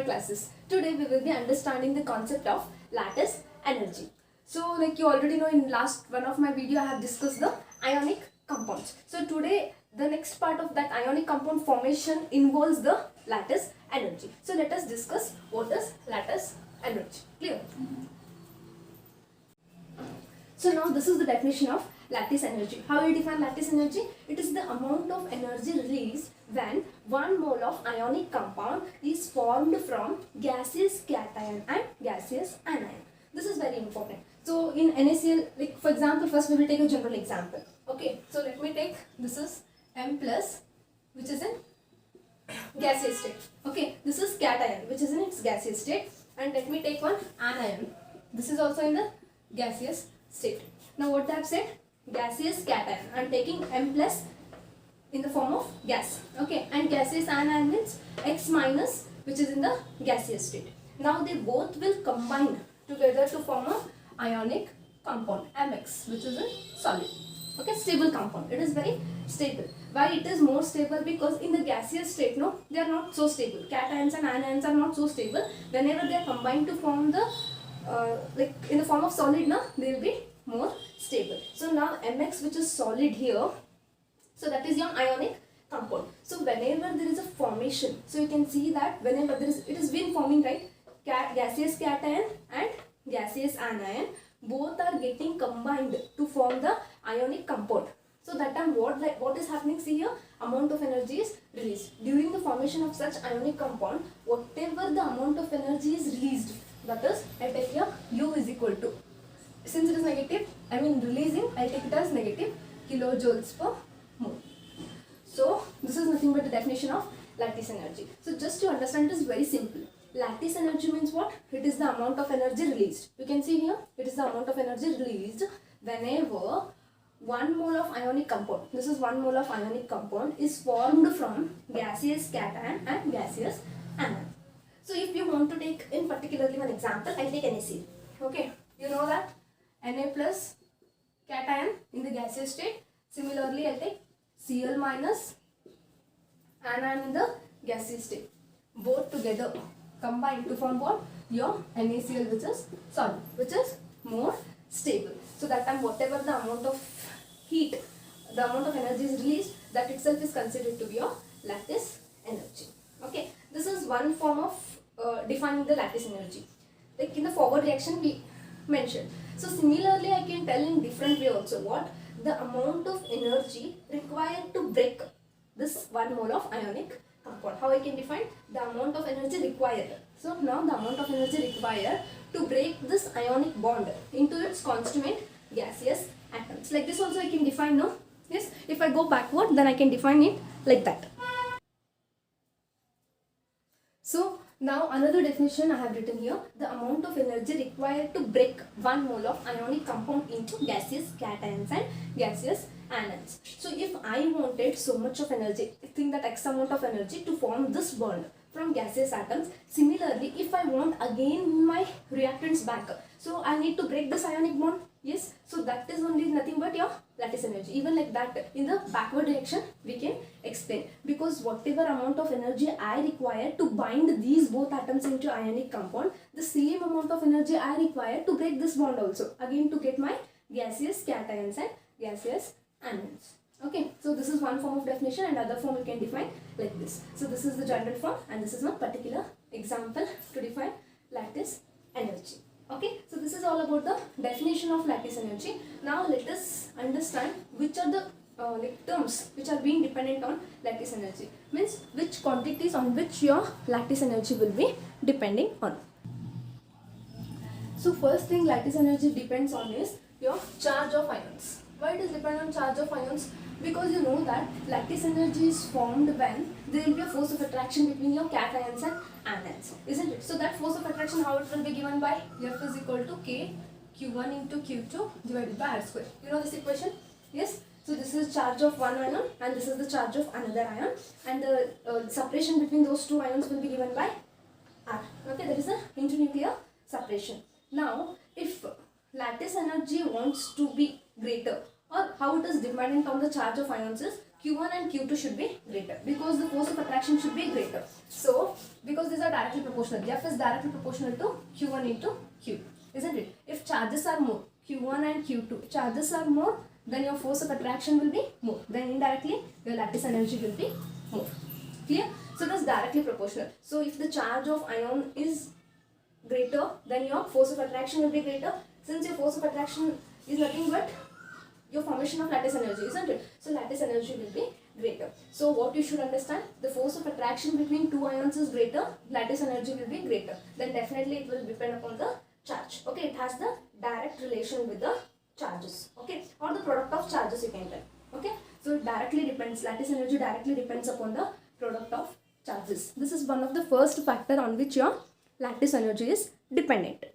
my classes. Today we will be understanding the concept of lattice energy. So like you already know, in last one of my video I have discussed the ionic compounds. So today the next part of that ionic compound formation involves the lattice energy. So let us discuss what is lattice energy. Clear? So now this is the definition of lattice energy. How we define lattice energy? It is the amount of energy released when 1 mole of ionic compound is formed from gaseous cation and gaseous anion. This is very important. So in NaCl, like for example, first we will take a general example. Okay, so let me take, this is M plus, which is in gaseous state. Okay, this is cation, which is in its gaseous state, and let me take one anion. This is also in the gaseous state. Now what I have said, gaseous cation, I am taking M plus in the form of gas. Okay, and gaseous anion means X minus, which is in the gaseous state. Now they both will combine together to form a ionic compound Mx, which is a solid. Okay, stable compound. It is very stable. Why it is more stable? Because in the gaseous state, no, they are not so stable. Cations and anions are not so stable. Whenever they are combined to form the like in the form of solid, now they will be more stable. So now Mx, which is solid here, so that is your ionic compound. So whenever there is a formation, so you can see that whenever there is, it is been forming, right? Gaseous cation and gaseous anion both are getting combined to form the ionic compound. So that time what is happening? See here, amount of energy is released during the formation of such ionic compound. Whatever the amount of energy is released, that is, I take here U is equal to, since it is negative, I mean releasing, I take it as negative kilojoules per mole. So this is nothing but the definition of lattice energy. So just to understand, it is very simple. Lattice energy means what? It is the amount of energy released. You can see here, it is the amount of energy released whenever 1 mole of ionic compound, this is 1 mole of ionic compound, is formed from gaseous cation and gaseous anion. So if you want to take in particularly one example, I take NaCl. Okay, you know that Na plus cation in the gaseous state. Similarly, I take Cl minus anion in the gaseous state. Both together combine to form what? Your NaCl, which is solid, which is more stable. So that time whatever the amount of heat, the amount of energy is released, that itself is considered to be your lattice energy. Okay, this is one form of defining the lattice energy. Like in the forward reaction we mentioned. So similarly, I can tell in different way also what the amount of energy required to break this 1 mole of ionic compound. How I can define the amount of energy required. So now the amount of energy required to break this ionic bond into its constituent gaseous atoms. Like this also I can define, no? Yes, if I go backward, then I can define it like that. So now another definition I have written here, the amount of energy required to break 1 mole of ionic compound into gaseous cations and gaseous anions. So if I wanted so much of energy, think that X amount of energy to form this bond from gaseous atoms. Similarly, if I want again my reactants back, so I need to break this ionic bond. Yes, so that is only nothing but your lattice energy. Even like that, in the backward reaction we can explain, because whatever amount of energy I require to bind these both atoms into ionic compound, the same amount of energy I require to break this bond also, again to get my gaseous cations and gaseous anions. Okay, so this is one form of definition, and other form we can define like this. So this is the general form, and this is one particular example to define lattice energy. Okay, so this is all about the definition of lattice energy. Now let us understand which are the like terms which are being dependent on lattice energy. Means which quantities on which your lattice energy will be depending on. So first thing lattice energy depends on is your charge of ions. Why it is dependent on charge of ions? Because you know that lattice energy is formed when there will be a force of attraction between your cations and anions, isn't it? So that force of attraction, how it will be given by F is equal to K Q1 into Q2 divided by R square. You know this equation? Yes. So this is charge of one ion and this is the charge of another ion, and the separation between those two ions will be given by R. Okay, there is a internuclear separation. Now, if lattice energy wants to be greater, or how it is dependent on the charge of ions is Q1 and Q2 should be greater because the force of attraction should be greater. So, because these are directly proportional, F is directly proportional to Q1 into Q, isn't it? If charges are more, Q1 and Q2, charges are more, then your force of attraction will be more. Then indirectly, your lattice energy will be more. Clear? So, it is directly proportional. So, if the charge of ion is greater, then your force of attraction will be greater. Since your force of attraction is nothing but your formation of lattice energy, isn't it? So lattice energy will be greater. So what you should understand, the force of attraction between two ions is greater, lattice energy will be greater. Then definitely it will depend upon the charge. Okay, it has the direct relation with the charges. Okay, or the product of charges you can tell. Okay, so it directly depends, lattice energy directly depends upon the product of charges. This is one of the first factor on which your lattice energy is dependent.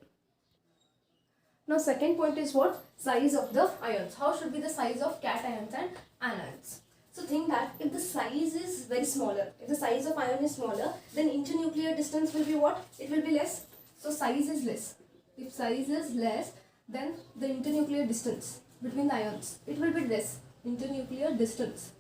Now second point is what? Size of the ions. How should be the size of cations and anions? So think that if the size is very smaller, if the size of ion is smaller, then internuclear distance will be what? It will be less. So size is less. If size is less, then the internuclear distance between the ions, it will be less. Internuclear distance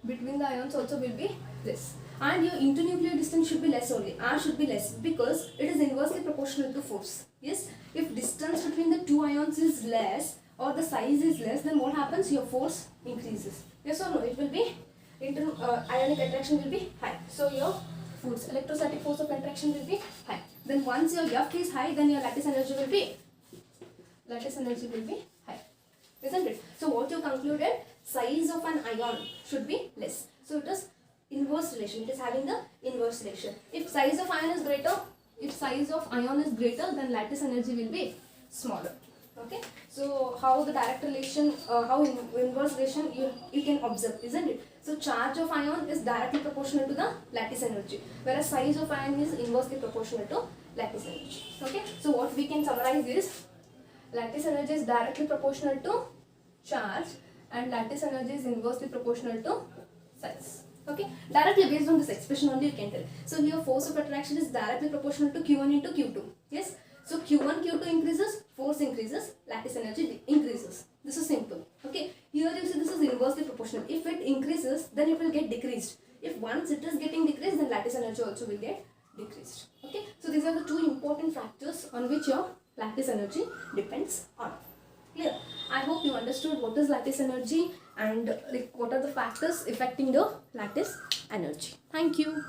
between the ions also will be less. And your internuclear distance should be less only. R should be less because it is inversely proportional to force. Yes, if distance between the two ions is less or the size is less, then what happens? Your force increases. Yes or no? It will be ionic attraction will be high. So your force, electrostatic force of attraction will be high. Then once your F is high, then your lattice energy will be high, isn't it? So what you concluded? Size of an ion should be less. So it is inverse relation. It is having the inverse relation. If size of ion is greater, then lattice energy will be smaller. Okay. So how the direct relation, how inverse relation you can observe, isn't it? So charge of ion is directly proportional to the lattice energy, whereas size of ion is inversely proportional to lattice energy. Okay. So what we can summarize is lattice energy is directly proportional to charge and lattice energy is inversely proportional to size. Okay, directly based on this expression only you can tell. So here force of attraction is directly proportional to Q1 into Q2. Yes, so Q1, Q2 increases, force increases, lattice energy increases. This is simple. Okay, here you see this is inversely proportional. If it increases, then it will get decreased. If once it is getting decreased, then lattice energy also will get decreased. Okay, so these are the two important factors on which your lattice energy depends on. Clear? I hope you understood what is lattice energy and what are the factors affecting the lattice energy. Thank you.